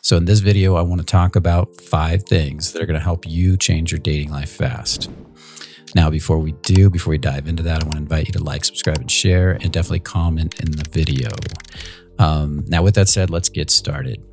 So in this video, I want to talk about 5 things that are going to help you change your dating life fast. Now, before we dive into that, I want to invite you to like, subscribe, and share, and definitely comment in the video. Now, with that said, let's get started.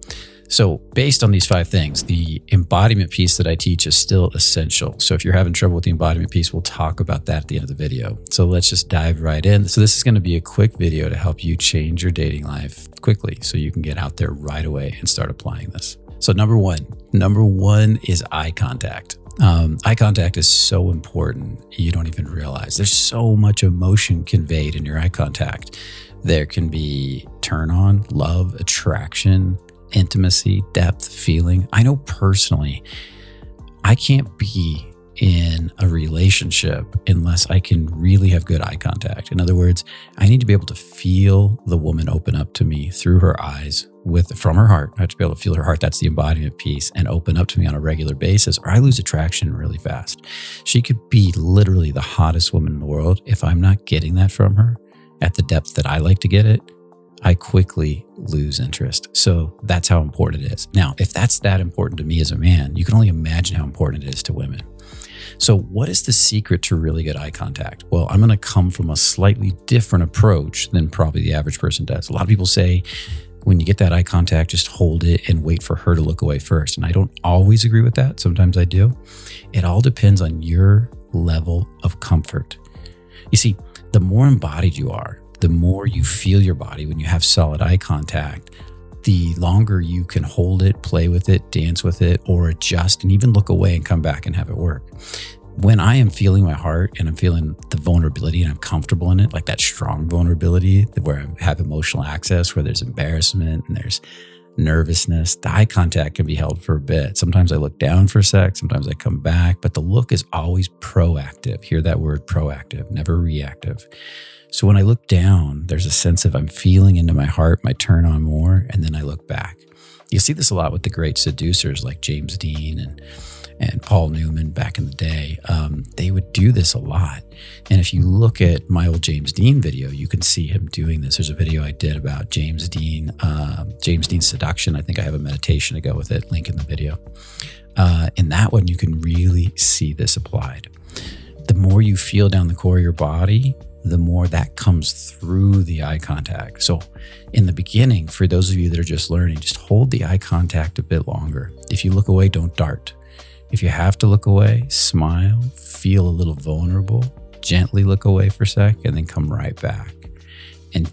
So based on these 5 things, the embodiment piece that I teach is still essential. So if you're having trouble with the embodiment piece, we'll talk about that at the end of the video. So let's just dive right in. So this is going to be a quick video to help you change your dating life quickly so you can get out there right away and start applying this. So number one is eye contact. Eye contact is so important. You don't even realize there's so much emotion conveyed in your eye contact. There can be turn on, love, attraction, intimacy, depth, feeling. I know personally, I can't be in a relationship unless I can really have good eye contact. In other words, I need to be able to feel the woman open up to me through her eyes from her heart. I have to be able to feel her heart. That's the embodiment piece, and open up to me on a regular basis, or I lose attraction really fast. She could be literally the hottest woman in the world. If I'm not getting that from her at the depth that I like to get it, I quickly lose interest. So that's how important it is. Now, if that's that important to me as a man, you can only imagine how important it is to women. So what is the secret to really good eye contact? Well, I'm going to come from a slightly different approach than probably the average person does. A lot of people say, when you get that eye contact, just hold it and wait for her to look away first. And I don't always agree with that. Sometimes I do. It all depends on your level of comfort. You see, the more embodied you are, the more you feel your body when you have solid eye contact, the longer you can hold it, play with it, dance with it, or adjust and even look away and come back and have it work. When I am feeling my heart and I'm feeling the vulnerability and I'm comfortable in it, like that strong vulnerability where I have emotional access, where there's embarrassment and there's nervousness, the eye contact can be held for a bit. Sometimes I look down for a sec, sometimes I come back, but the look is always proactive. Hear that word, proactive, never reactive. So when I look down, there's a sense of I'm feeling into my heart, my turn on more, and then I look back. You see this a lot with the great seducers like James Dean and Paul Newman back in the day. They would do this a lot. And if you look at my old James Dean video, you can see him doing this. There's a video I did about James Dean's seduction. I think I have a meditation to go with it, link in the video. In that one, you can really see this applied. The more you feel down the core of your body, the more that comes through the eye contact. So in the beginning, for those of you that are just learning, just hold the eye contact a bit longer. If you look away, don't dart. If you have to look away, smile, feel a little vulnerable, gently look away for a sec, and then come right back. And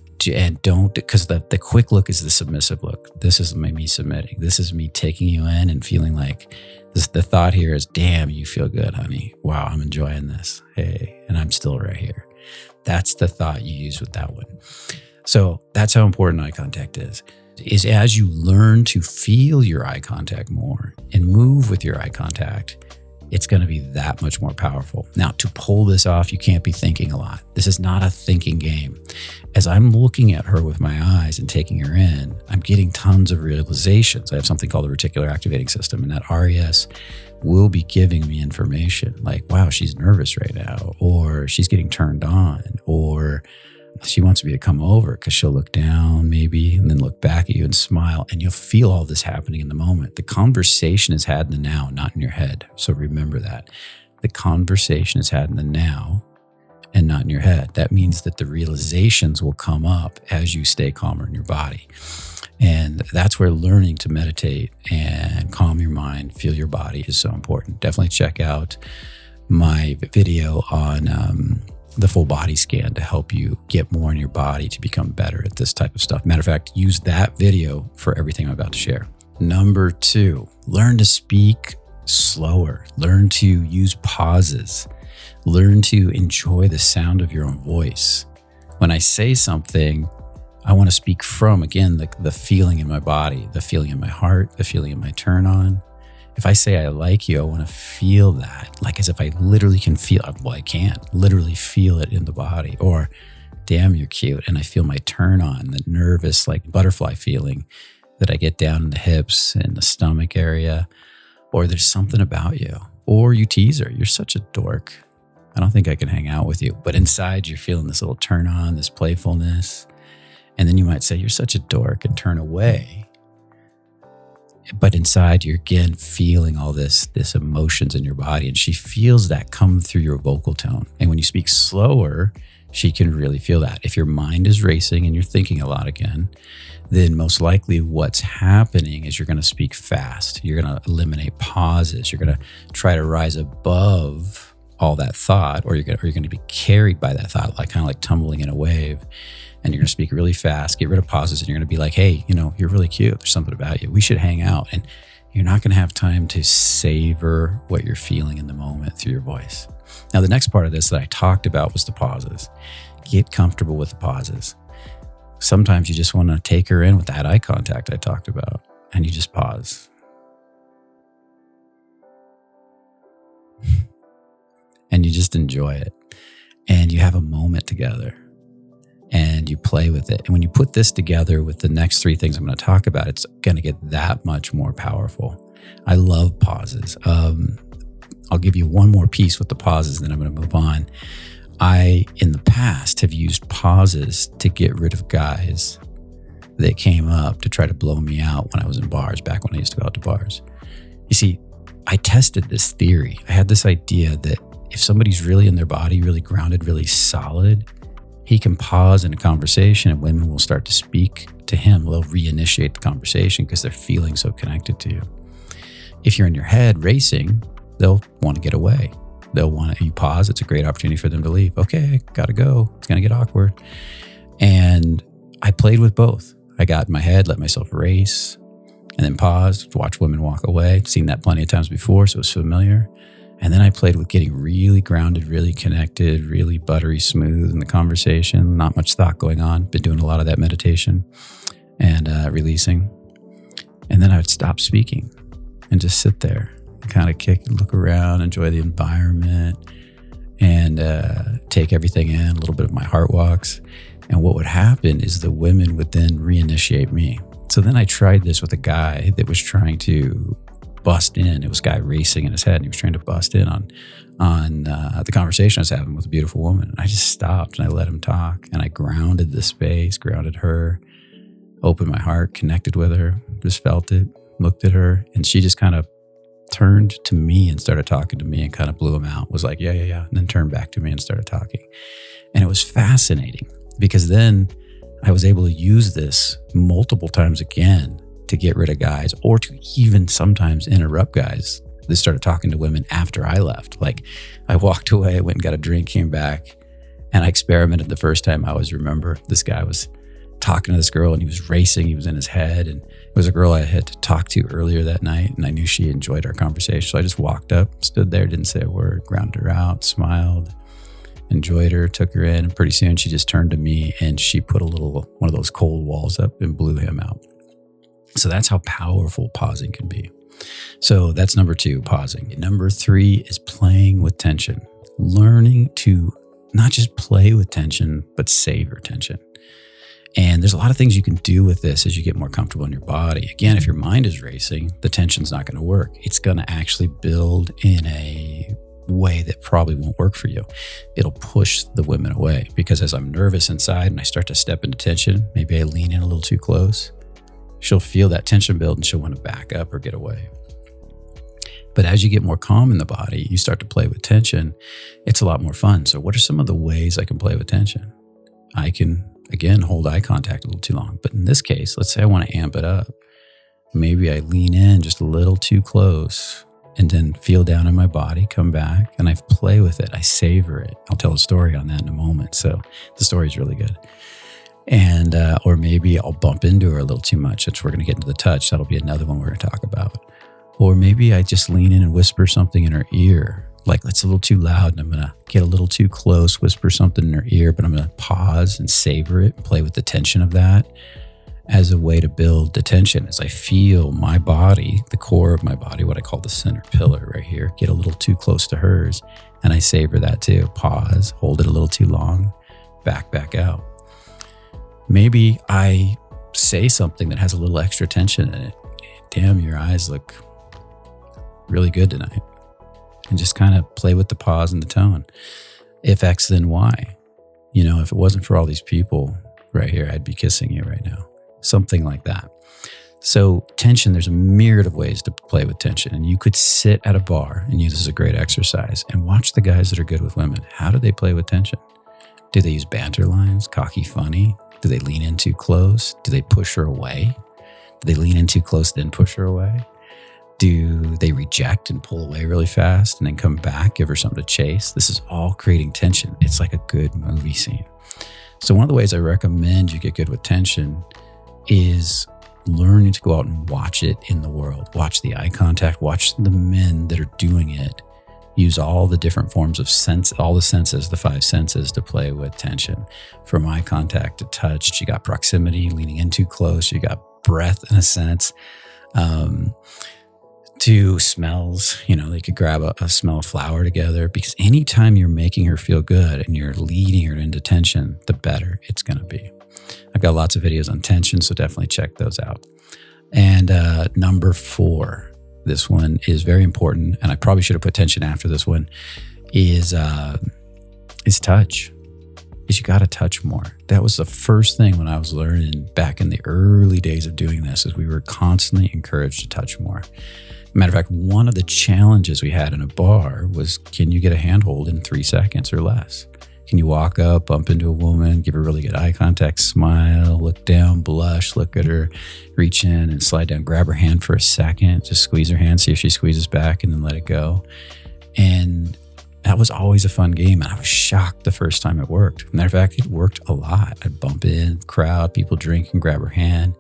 don't, because the quick look is the submissive look. This is me submitting. This is me taking you in and feeling like the thought here is, damn, you feel good, honey. Wow, I'm enjoying this. Hey, and I'm still right here. That's the thought you use with that one. So that's how important eye contact is as you learn to feel your eye contact more and move with your eye contact, it's going to be that much more powerful. Now, to pull this off, you can't be thinking a lot. This is not a thinking game. As I'm looking at her with my eyes and taking her in, I'm getting tons of realizations. I have something called the reticular activating system, and that RAS will be giving me information like, wow, she's nervous right now, or she's getting turned on, or she wants me to come over, because she'll look down maybe and then look back at you and smile, and you'll feel all this happening in the moment. The conversation is had in the now, not in your head. So remember that. The conversation is had in the now and not in your head. That means that the realizations will come up as you stay calmer in your body. And that's where learning to meditate and calm your mind, feel your body is so important. Definitely check out my video on the full body scan to help you get more in your body to become better at this type of stuff. Matter of fact, use that video for everything I'm about to share. Number 2, learn to speak slower. Learn to use pauses. Learn to enjoy the sound of your own voice. When I say something, I want to speak from, again, the feeling in my body, the feeling in my heart, the feeling in my turn on. If I say I like you, I want to feel that, like as if I literally can feel it. Well, I can't literally feel it in the body. Or, damn, you're cute. And I feel my turn on, the nervous, like butterfly feeling that I get down in the hips and the stomach area. Or there's something about you. Or you tease her. You're such a dork. I don't think I can hang out with you. But inside, you're feeling this little turn on, this playfulness. And then you might say, you're such a dork, and turn away. But inside, you're again feeling all this emotions in your body, and she feels that come through your vocal tone. And when you speak slower, she can really feel that. If your mind is racing and you're thinking a lot again, then most likely what's happening is you're going to speak fast. You're going to eliminate pauses. You're going to try to rise above all that thought, or you're going to be carried by that thought, like kind of like tumbling in a wave. And you're going to speak really fast, get rid of pauses, and you're going to be like, hey, you're really cute. There's something about you. We should hang out. And you're not going to have time to savor what you're feeling in the moment through your voice. Now, the next part of this that I talked about was the pauses. Get comfortable with the pauses. Sometimes you just want to take her in with that eye contact I talked about, and you just pause. And you just enjoy it. And you have a moment together. And you play with it. And when you put this together with the next three things I'm going to talk about, it's going to get that much more powerful. I love pauses. I'll give you one more piece with the pauses, and then I'm going to move on. I, in the past, have used pauses to get rid of guys that came up to try to blow me out when I was in bars, back when I used to go out to bars. You see, I tested this theory. I had this idea that if somebody's really in their body, really grounded, really solid, he can pause in a conversation and women will start to speak to him. They'll reinitiate the conversation because they're feeling so connected to you. If you're in your head racing, they'll want to get away. They'll want you pause. It's a great opportunity for them to leave. Okay, gotta go. It's going to get awkward. And I played with both. I got in my head, let myself race, and then paused, watch women walk away. Seen that plenty of times before, so it was familiar. And then I played with getting really grounded, really connected, really buttery smooth in the conversation. Not much thought going on. Been doing a lot of that meditation and releasing. And then I would stop speaking and just sit there and kind of kick and look around, enjoy the environment, and take everything in, a little bit of my heart walks. And what would happen is the women would then reinitiate me. So then I tried this with a guy that was trying to bust in. It was a guy racing in his head, and he was trying to bust in on the conversation I was having with a beautiful woman. And I just stopped and I let him talk, and I grounded the space, grounded her, opened my heart, connected with her, just felt it, looked at her, and she just kind of turned to me and started talking to me and kind of blew him out. Was like, yeah, and then turned back to me and started talking. And it was fascinating because then I was able to use this multiple times again to get rid of guys, or to even sometimes interrupt guys that started talking to women after I left. Like I walked away, went and got a drink, came back, and I experimented the first time. Remember this guy was talking to this girl and he was racing, he was in his head, and it was a girl I had talked to earlier that night, and I knew she enjoyed our conversation. So I just walked up, stood there, didn't say a word, grounded her out, smiled, enjoyed her, took her in, and pretty soon she just turned to me and she put one of those cold walls up and blew him out. So that's how powerful pausing can be. So that's number 2, pausing. Number 3 is playing with tension. Learning to not just play with tension, but savor tension. And there's a lot of things you can do with this as you get more comfortable in your body. Again, if your mind is racing, the tension's not going to work. It's going to actually build in a way that probably won't work for you. It'll push the women away, because as I'm nervous inside and I start to step into tension, maybe I lean in a little too close, she'll feel that tension build and she'll want to back up or get away. But as you get more calm in the body, you start to play with tension. It's a lot more fun. So what are some of the ways I can play with tension? I can, again, hold eye contact a little too long. But in this case, let's say I want to amp it up. Maybe I lean in just a little too close and then feel down in my body, come back, and I play with it. I savor it. I'll tell a story on that in a moment. So the story is really good. And, or maybe I'll bump into her a little too much. We're going to get into the touch. That'll be another one we're going to talk about. Or maybe I just lean in and whisper something in her ear. Like it's a little too loud and I'm going to get a little too close, whisper something in her ear, but I'm going to pause and savor it and play with the tension of that as a way to build the tension. As I feel my body, the core of my body, what I call the center pillar right here, get a little too close to hers. And I savor that too. Pause, hold it a little too long, back out. Maybe I say something that has a little extra tension in it. Damn, your eyes look really good tonight. And just kind of play with the pause and the tone. If X, then Y. If it wasn't for all these people right here, I'd be kissing you right now. Something like that. So tension, there's a myriad of ways to play with tension. And you could sit at a bar and use this as a great exercise and watch the guys that are good with women. How do they play with tension? Do they use banter lines, cocky, funny? Do they lean in too close? Do they push her away? Do they lean in too close, then push her away? Do they reject and pull away really fast and then come back, give her something to chase? This is all creating tension. It's like a good movie scene. So one of the ways I recommend you get good with tension is learning to go out and watch it in the world. Watch the eye contact, watch the men that are doing it. Use all the different forms of sense, all the senses, the 5 senses to play with tension. From eye contact to touch, you got proximity, leaning in too close, you got breath in a sense, to smells. They could grab a smell of flower together, because anytime you're making her feel good and you're leading her into tension, the better it's going to be. I've got lots of videos on tension, so definitely check those out. And number 4, this one is very important, and I probably should have put tension after this one, is touch. Is you got to touch more. That was the first thing when I was learning back in the early days of doing this, is we were constantly encouraged to touch more. Matter of fact, one of the challenges we had in a bar was, can you get a handhold in 3 seconds or less? Can you walk up, bump into a woman, give her really good eye contact, smile, look down, blush, look at her, reach in and slide down, grab her hand for a second, just squeeze her hand, see if she squeezes back, and then let it go. And that was always a fun game. And I was shocked the first time it worked. Matter of fact, it worked a lot. I'd bump in, crowd, people drinking, grab her hand.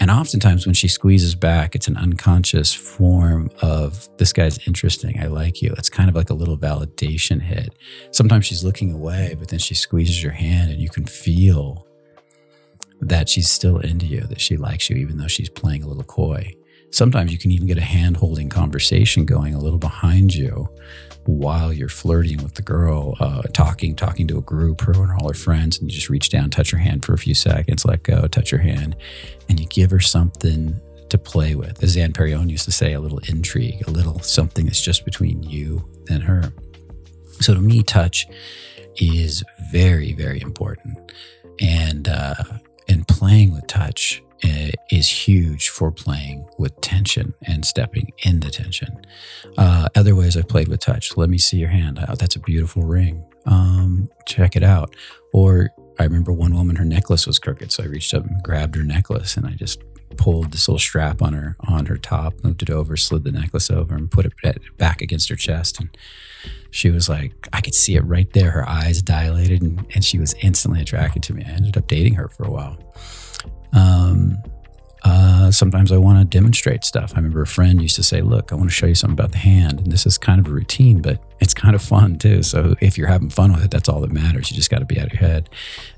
And oftentimes when she squeezes back, it's an unconscious form of, this guy's interesting, I like you. It's kind of like a little validation hit. Sometimes she's looking away, but then she squeezes your hand and you can feel that she's still into you, that she likes you, even though she's playing a little coy. Sometimes you can even get a hand-holding conversation going a little behind you while you're flirting with the girl, talking to a group, her and all her friends, and you just reach down, touch her hand for a few seconds, let go, touch her hand, and you give her something to play with. As Anne Perrion used to say, a little intrigue, a little something that's just between you and her. So to me, touch is very, very important. And playing with touch is huge for playing with tension and stepping into tension. Other ways I've played with touch. Let me see your hand. Oh, that's a beautiful ring. Check it out. Or I remember one woman, her necklace was crooked, so I reached up and grabbed her necklace, and I just pulled this little strap on her top, moved it over, slid the necklace over, and put it back against her chest. And she was like, I could see it right there. Her eyes dilated, and she was instantly attracted to me. I ended up dating her for a while. Sometimes I want to demonstrate stuff. I remember a friend used to say, look, I want to show you something about the hand. And this is kind of a routine, but it's kind of fun too. So if you're having fun with it, that's all that matters. You just got to be out of your head.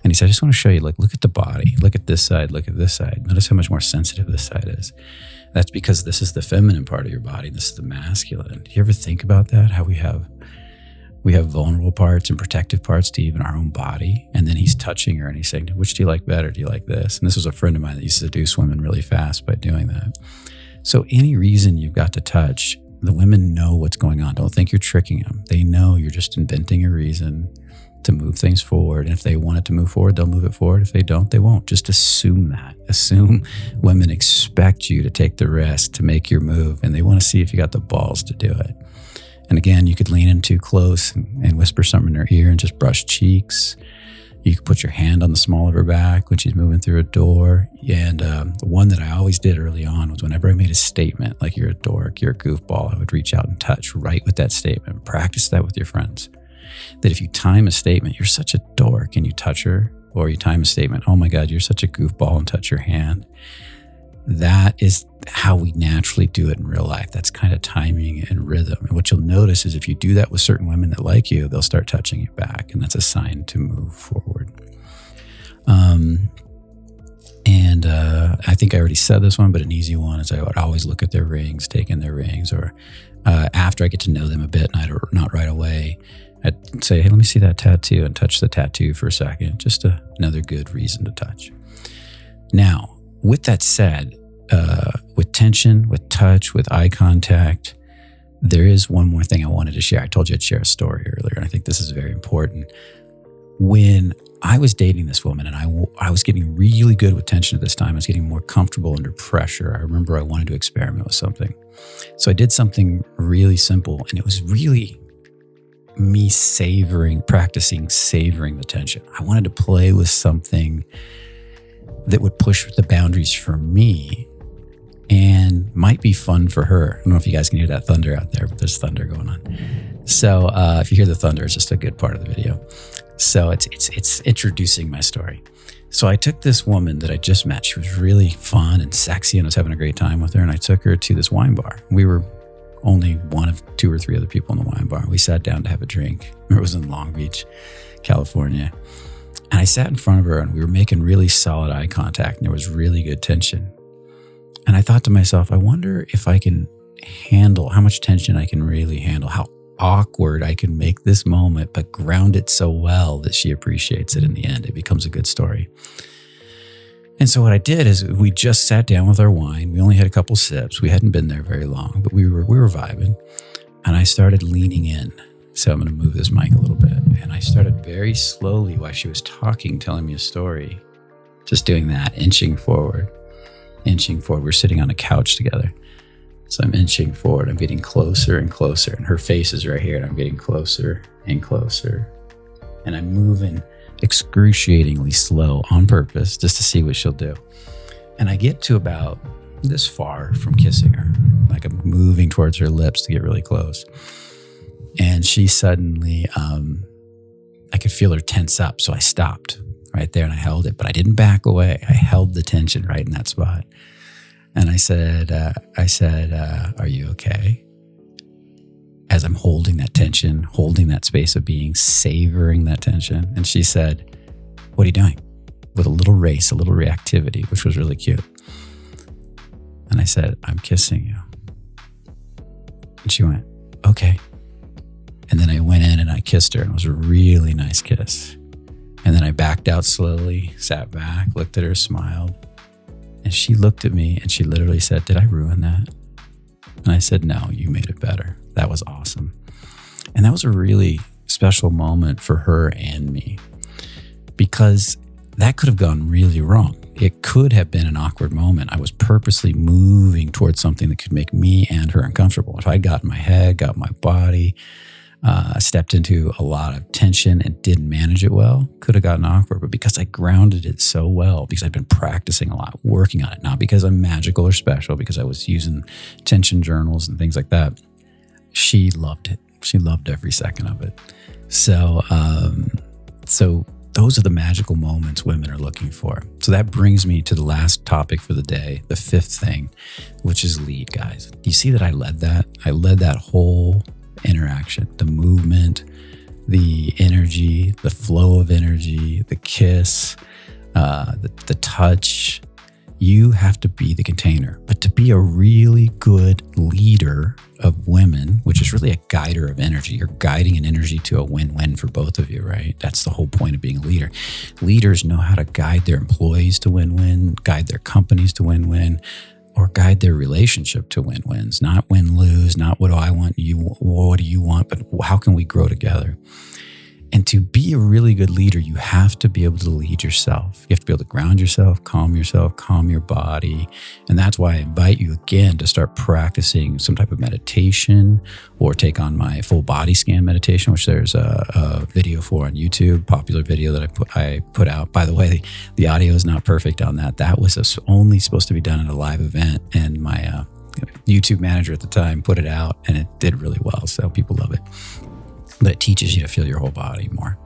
And he said, I just want to show you, like, look at the body, look at this side, look at this side. Notice how much more sensitive this side is. That's because this is the feminine part of your body. This is the masculine. Do you ever think about that? How we have vulnerable parts and protective parts to even our own body. And then he's touching her and he's saying, which do you like better? Do you like this? And this was a friend of mine that used to seduce women really fast by doing that. So any reason you've got to touch, the women know what's going on. Don't think you're tricking them. They know you're just inventing a reason to move things forward. And if they want it to move forward, they'll move it forward. If they don't, they won't. Just assume that. Assume women expect you to take the risk to make your move, and they want to see if you got the balls to do it. And again, you could lean in too close and whisper something in her ear and just brush cheeks. You could put your hand on the small of her back when she's moving through a door. And the one that I always did early on was whenever I made a statement, like you're a dork, you're a goofball, I would reach out and touch right with that statement. Practice that with your friends. That if you time a statement, you're such a dork, and you touch her, or you time a statement, oh my God, you're such a goofball, and touch her hand. That is how we naturally do it in real life. That's kind of timing and rhythm. And what you'll notice is if you do that with certain women that like you, they'll start touching you back. And that's a sign to move forward. I think I already said this one, but an easy one is I would always look at their rings, take in their rings, or after I get to know them a bit, and not right away, I'd say, hey, let me see that tattoo, and touch the tattoo for a second. Just another good reason to touch. Now, with that said, with tension, with touch, with eye contact, there is one more thing I wanted to share. I told you I'd share a story earlier, and I think this is very important. when I was dating this woman, and I was getting really good with tension at this time. I was getting more comfortable under pressure. I remember I wanted to experiment with something. So I did something really simple, and it was really me practicing savoring the tension. I wanted to play with something that would push the boundaries for me and might be fun for her. I don't know if you guys can hear that thunder out there, but there's thunder going on. So if you hear the thunder, it's just a good part of the video. So it's introducing my story. So I took this woman that I just met. She was really fun and sexy, and I was having a great time with her. And I took her to this wine bar. We were only one of 2 or 3 other people in the wine bar. We sat down to have a drink. It was in Long Beach, California. And I sat in front of her, and we were making really solid eye contact, and there was really good tension. And I thought to myself, I wonder if I can handle how much tension I can really handle, how awkward I can make this moment, but ground it so well that she appreciates it in the end. It becomes a good story. And so what I did is we just sat down with our wine. We only had a couple sips. We hadn't been there very long, but we were vibing. And I started leaning in. So I'm going to move this mic a little bit. And I started very slowly while she was talking, telling me a story, just doing that, inching forward. We're sitting on a couch together. So I'm inching forward. I'm getting closer and closer. And her face is right here. And I'm getting closer and closer. And I'm moving excruciatingly slow on purpose just to see what she'll do. And I get to about this far from kissing her. Like I'm moving towards her lips to get really close. And she suddenly, I could feel her tense up. So I stopped right there and I held it, but I didn't back away. I held the tension right in that spot. And I said, are you okay? As I'm holding that tension, holding that space of being, savoring that tension. And she said, what are you doing? With a little race, a little reactivity, which was really cute. And I said, I'm kissing you. And she went, okay. And then I went in and I kissed her, and it was a really nice kiss. And then I backed out slowly, sat back, looked at her, smiled. And she looked at me and she literally said, did I ruin that? And I said, no, you made it better. That was awesome. And that was a really special moment for her and me, because that could have gone really wrong. It could have been an awkward moment. I was purposely moving towards something that could make me and her uncomfortable. If I got in my head, got in my body, stepped into a lot of tension and didn't manage it well, could have gotten awkward. But because I grounded it so well, because I've been practicing a lot, working on it, not because I'm magical or special, because I was using tension journals and things like that, she loved it. She loved every second of it. So those are the magical moments women are looking for. So that brings me to the last topic for the day, the 5th thing, which is lead, guys. You see that I led that? I led that whole interaction, the movement, the energy, the flow of energy, the kiss, the touch. You have to be the container. But to be a really good leader of women, which is really a guider of energy, you're guiding an energy to a win-win for both of you, right? That's the whole point of being a leader. Leaders know how to guide their employees to win-win, guide their companies to win-win, or guide their relationship to win-wins, not win-lose, not what do I want, what do you want, but how can we grow together? And to be a really good leader, you have to be able to lead yourself. You have to be able to ground yourself, calm your body. And that's why I invite you again to start practicing some type of meditation, or take on my full body scan meditation, which there's a video for on YouTube, popular video that I put out. By the way, the audio is not perfect on that. That was only supposed to be done at a live event, and my YouTube manager at the time put it out, and it did really well. So people love it. But it teaches you to feel your whole body more.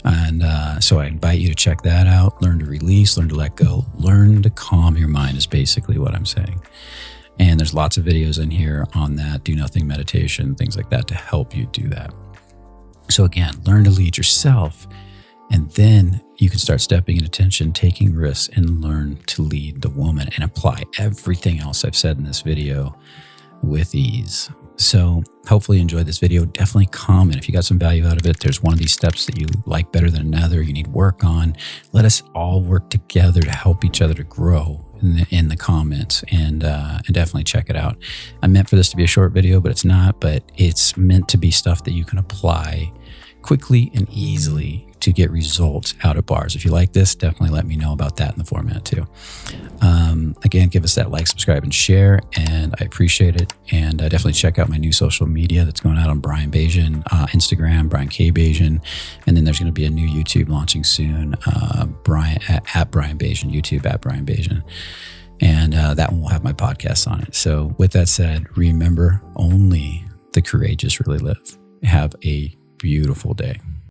And so I invite you to check that out. Learn to release, learn to let go, learn to calm your mind is basically what I'm saying. And there's lots of videos in here on that, do nothing meditation, things like that to help you do that. So again, learn to lead yourself, and then you can start stepping into tension, taking risks, and learn to lead the woman and apply everything else I've said in this video with ease. So hopefully you enjoyed this video. Definitely comment if you got some value out of it. There's one of these steps that you like better than another, you need work on. Let us all work together to help each other to grow in the comments, and definitely check it out. I meant for this to be a short video, but it's not. But it's meant to be stuff that you can apply quickly and easily to get results out of bars. If you like this, definitely let me know about that in the format too. Again, give us that like, subscribe, and share, and I appreciate it. And definitely check out my new social media that's going out on Brian Bajan, Instagram, Brian K. Bajan. And then there's going to be a new YouTube launching soon, Brian at Brian Bajan, YouTube at Brian Bajan. And that one will have my podcasts on it. So with that said, remember, only the courageous really live. Have a beautiful day.